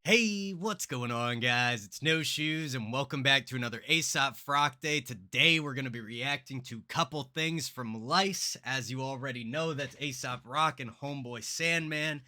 Hey, what's going on, guys? It's No Shoes, and welcome back to another Aesop Frock Day. Today, we're going to be reacting to couple things from Lice. As you already know, that's Aesop Rock and Homeboy Sandman.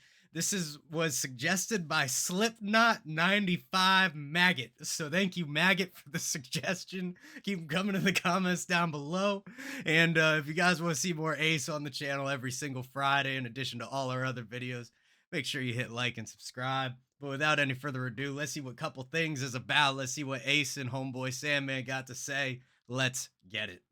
Was suggested by Slipknot95 Maggot. So thank you, Maggot, for the suggestion. Keep them coming in the comments down below. And if you guys want to see more Ace on the channel every single Friday, in addition to all our other videos, make sure you hit like and subscribe. But without any further ado, let's see what Couple Things is about. Let's see what Ace and Homeboy Sandman got to say. Let's get it.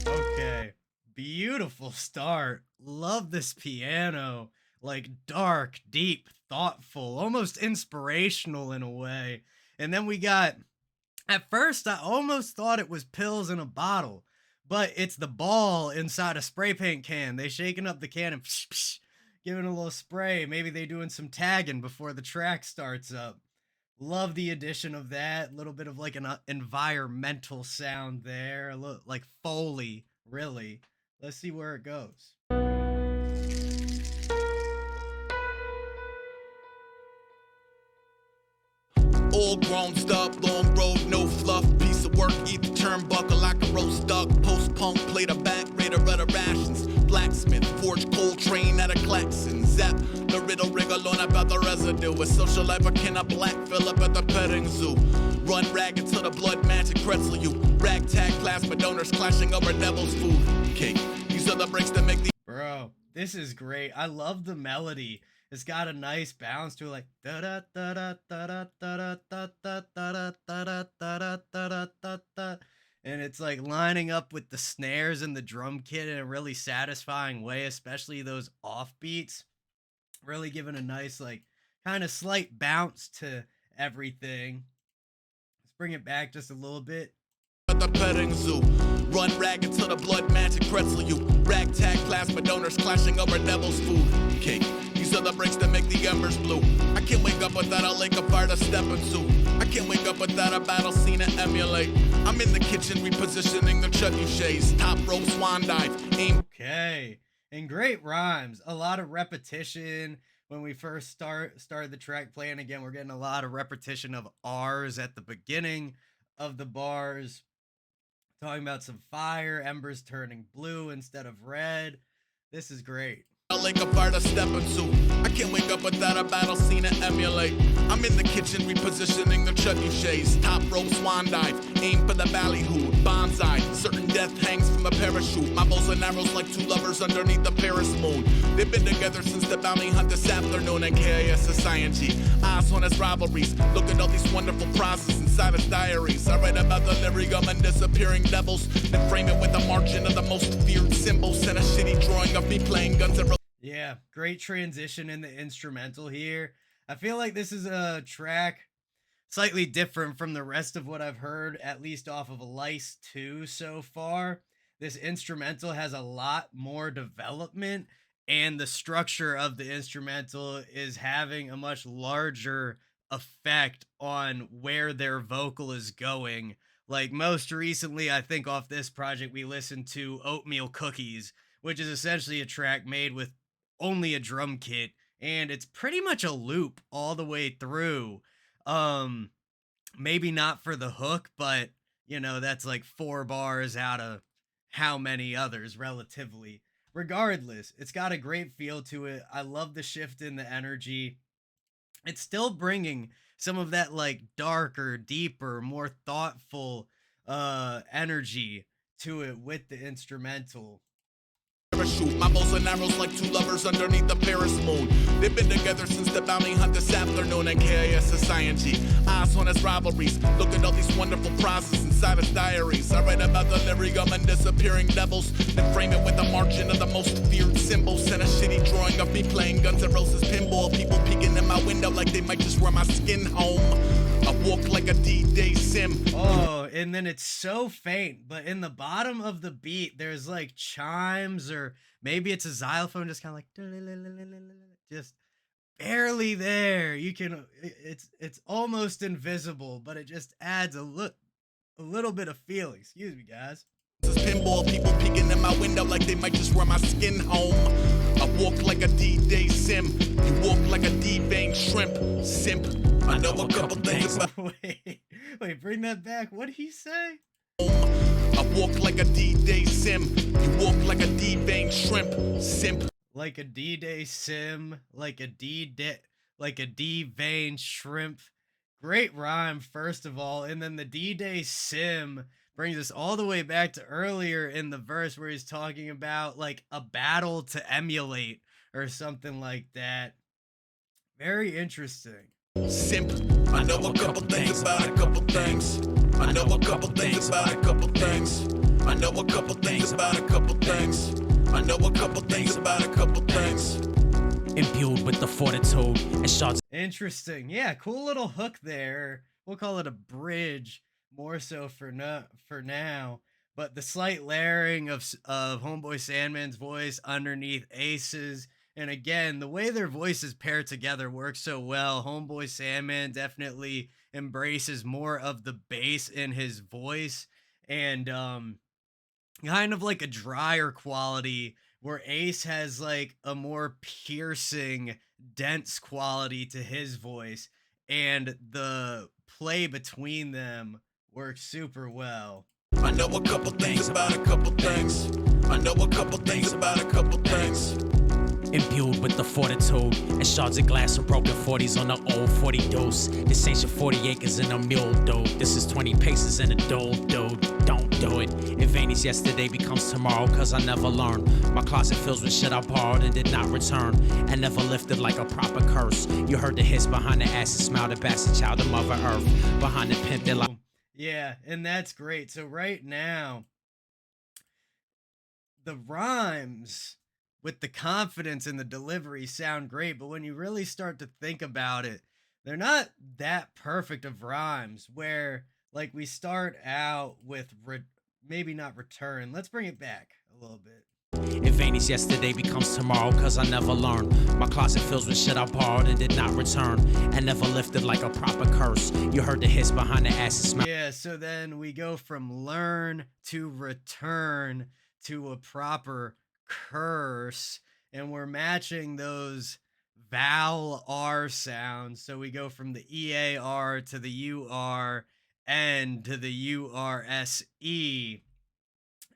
Okay, beautiful start. Love this piano. Like dark, deep, thoughtful, almost inspirational in a way. And then we got, at first, I almost thought it was pills in a bottle, but it's the ball inside a spray paint can. They shaking up the can and psh, psh, giving a little spray. Maybe they doing some tagging before the track starts up. Love the addition of that. A little bit of like an environmental sound there. A little like Foley, really. Let's see where it goes. All grown up, long road, no fluff. Piece of work, eat the turnbuckle like a roast duck. Post punk, played a back, raider, rudder rations. Blacksmith, forge cold train at a klaxon. Zap, the riddle, wriggle on about the residue. A social life, I cannot black fill up at the petting zoo. Run ragged till the blood magic pretzel you. Ragtag plasma donors clashing over devil's food. Cake, these are the breaks that make the. Bro, this is great. I love the melody. It's got a nice bounce to it, like da da da da da da da da da da da da da da da da, and it's like lining up with the snares and the drum kit in a really satisfying way, especially those offbeats. Really giving a nice, like, kind of slight bounce to everything. Let's bring it back just a little bit. At the petting zoo, run ragged till the blood magic pretzel you. Ragtag plasma donors clashing over devil's food. Cake, these are the breaks that make the embers blue. I can't wake up without a lake of fire to step into. I can't wake up without a battle scene to emulate. I'm in the kitchen repositioning the trebuchets. Top rope swan dive, aim. Okay, and great rhymes. A lot of repetition. When we first started the track playing again, we're getting a lot of repetition of R's at the beginning of the bars. Talking about some fire, embers turning blue instead of red. This is great. A lake of fire to step into. I can't wake up without a battle scene to emulate. I'm in the kitchen repositioning the trebuchets. Top rope swan dive, aim for the ballyhoo. Bonsai, certain death hangs from a parachute. My bows and arrows like two lovers underneath the Paris moon. They've been together since the bounty hunt this afternoon in KIS Society. Eyes on his rivalries. Look at all these wonderful prizes inside his diaries. I write about the lyrium and disappearing devils. Then frame it with a margin of the most feared symbols. And a shitty drawing of me playing guns and yeah, great transition in the instrumental here. I feel like this is a track slightly different from the rest of what I've heard, at least off of Lice 2 so far. This instrumental has a lot more development, and the structure of the instrumental is having a much larger effect on where their vocal is going. Like most recently, I think off this project, we listened to Oatmeal Cookies, which is essentially a track made with only a drum kit, and it's pretty much a loop all the way through. Maybe not for the hook, but you know, that's like 4 bars out of how many others relatively. Regardless, it's got a great feel to it. I love the shift in the energy. It's still bringing some of that like darker, deeper, more thoughtful energy to it with the instrumental. Shoot my bows and arrows like two lovers underneath the Paris moon. They've been together since the bounty hunt this afternoon in KIS Society. Eyes on his rivalries. Look at all these wonderful prizes inside his diaries. I write about the lyrium and disappearing devils. Then frame it with a margin of the most feared symbols. And a shitty drawing of me playing Guns N' Roses pinball. People peeking in my window like they might just wear my skin home. I walk like a D-Day sim. Oh, and then it's so faint, but in the bottom of the beat, there's like chimes, or maybe it's a xylophone just kind of like just barely there. You can it's almost invisible, but it just adds a little bit of feeling. Excuse me, guys. This pinball, people peeking in my window like they might just run my skin home. I walk like a D-Day sim. You walk like a D-vein shrimp. Simp. I know a couple things about Wait, bring that back. What'd he say? I walk like a D-Day sim. You walk like a D-vein shrimp. Simp. Like a D-Day sim, like a D-vein shrimp. Great rhyme, first of all, and then the D-Day sim brings us all the way back to earlier in the verse where he's talking about like a battle to emulate or something like that. Very interesting. Simp. I know a couple things about a couple things. I know a couple things about a couple things. I know a couple things about a couple things. I know a couple things about a couple things. Imbued with the fortitude and shards. Interesting. Yeah, cool little hook there. We'll call it a bridge more so for now. But the slight layering of Homeboy Sandman's voice underneath Ace's, and again, the way their voices pair together works so well. Homeboy Sandman definitely embraces more of the bass in his voice, and kind of like a drier quality, where Ace has like a more piercing, dense quality to his voice, and the play between them works super well. I know a couple things about a couple things. I know a couple things about a couple things. Imbued with the fortitude and shards of glass and broken 40s on the old 40 dose. This ain't your 40 acres in a mule, dude. This is 20 paces in a dole, dude. Don't do it. If Vanny's yesterday becomes tomorrow, cause I never learned. My closet fills with shit I borrowed and did not return, and never lifted like a proper curse. You heard the hiss behind the acid smile, the bastard child of Mother Earth. Behind the pimp, they're like, Yeah, and that's great. So right now, the rhymes with the confidence and the delivery sound great, but when you really start to think about it, they're not that perfect of rhymes. Where like we start out with maybe not return. Let's bring it back a little bit. if Vanny's yesterday becomes tomorrow, cause I never learned. My closet fills with shit I borrowed and did not return, and never lifted like a proper curse. You heard the hiss behind the acid smile. Yeah, so then we go from learn to return to a proper curse, and we're matching those vowel R sounds. So we go from the EAR to the UR N to the URSE,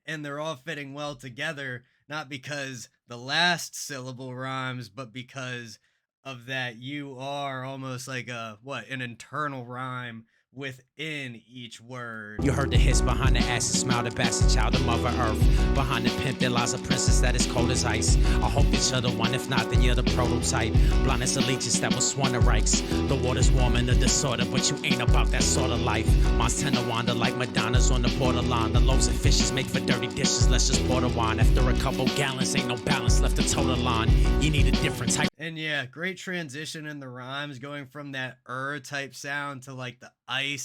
and they're all fitting well together, not because the last syllable rhymes, but because of that UR, almost like an internal rhyme within each word. You heard the hiss behind the acid smile, the bastard child of Mother Earth. Behind the pimp, there lies a princess that is cold as ice. I hope that you're the one, if not, then you're the prototype. Blind as allegiance that was sworn to rights. The water's warm and the disorder, but you ain't about that sort of life. Mine's tend to wander like Madonna's on the borderline. The loaves and fishes make for dirty dishes, let's just pour the wine. After a couple gallons, ain't no balance left to toe the line. You need a different type. And yeah, great transition in the rhymes, going from that type sound to like the I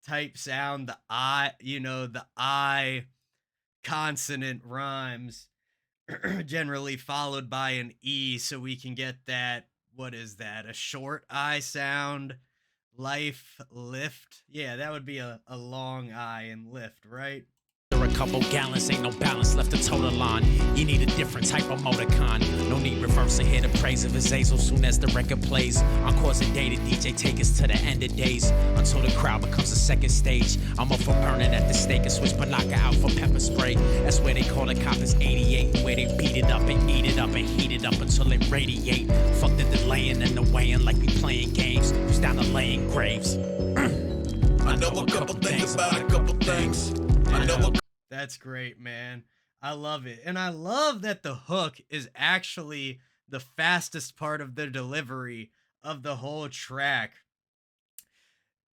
type sound, the the I consonant rhymes, generally followed by an E, so we can get that, what is that? A short I sound, life, lift. Yeah, that would be a long I in lift, right? A couple gallons, ain't no balance left to toe the line. You need a different type of motorcon. No need reversing here the praise of his Aesop soon as the record plays. Encores a day, the DJ take us to the end of days, until the crowd becomes a second stage. I'm up for burning at the stake and switch Panaka out for pepper spray. That's where they call the coppers 88, where they beat it up and eat it up and heat it up until it radiate. Fuck the delaying and the weighing like we playing games. Who's down to laying graves? I know a couple things about a couple things. I know a That's great, man. I love it. And I love that the hook is actually the fastest part of the delivery of the whole track.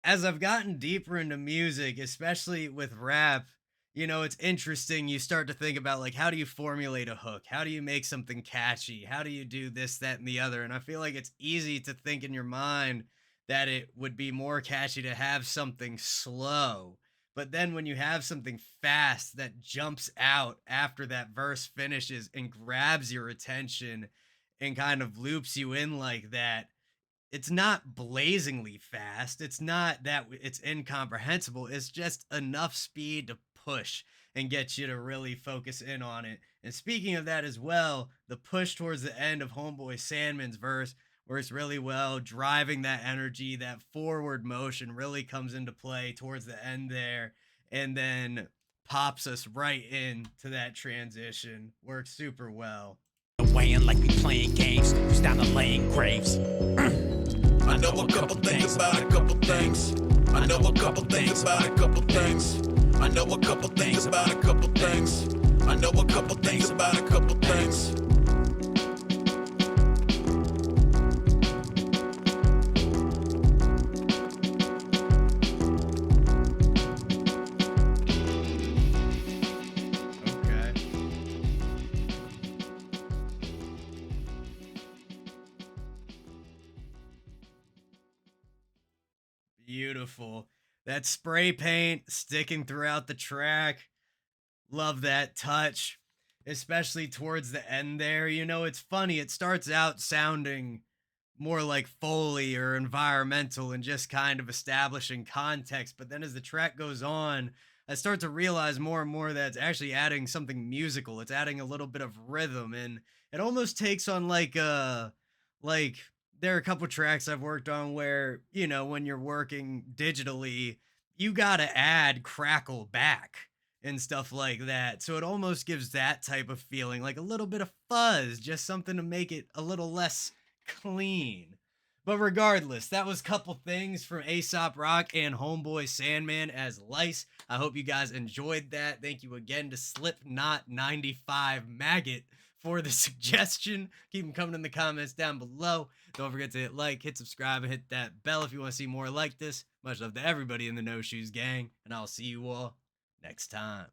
As I've gotten deeper into music, especially with rap, it's interesting. You start to think about like, how do you formulate a hook? How do you make something catchy? How do you do this, that, and the other? And I feel like it's easy to think in your mind that it would be more catchy to have something slow. But then when you have something fast that jumps out after that verse finishes and grabs your attention and kind of loops you in like that, it's not blazingly fast. It's not that it's incomprehensible. It's just enough speed to push and get you to really focus in on it. And speaking of that as well, the push towards the end of Homeboy Sandman's verse works really well, driving that energy, that forward motion really comes into play towards the end there, and then pops us right into that transition. Works super well. Weighing like we playing games, who's down to laying graves. I know a couple things about a couple things. I know a couple things about a couple things. I know a couple things about a couple things. I know a couple things about a couple things. Okay. Beautiful. That spray paint sticking throughout the track. Love that touch, especially towards the end there. You know, it's funny. It starts out sounding more like Foley or environmental and just kind of establishing context. But then as the track goes on, I start to realize more and more that it's actually adding something musical. It's adding a little bit of rhythm, and it almost takes on like there are a couple tracks I've worked on where, you know, when you're working digitally, you got to add crackle back and stuff like that. So it almost gives that type of feeling, like a little bit of fuzz, just something to make it a little less clean. But regardless, that was a couple things from Aesop Rock and Homeboy Sandman as Lice. I hope you guys enjoyed that. Thank you again to Slipknot95 Maggot for the suggestion. Keep them coming in the comments down below. Don't forget to hit like, hit subscribe, and hit that bell if you want to see more like this. Much love to everybody in the No Shoes gang, and I'll see you all next time.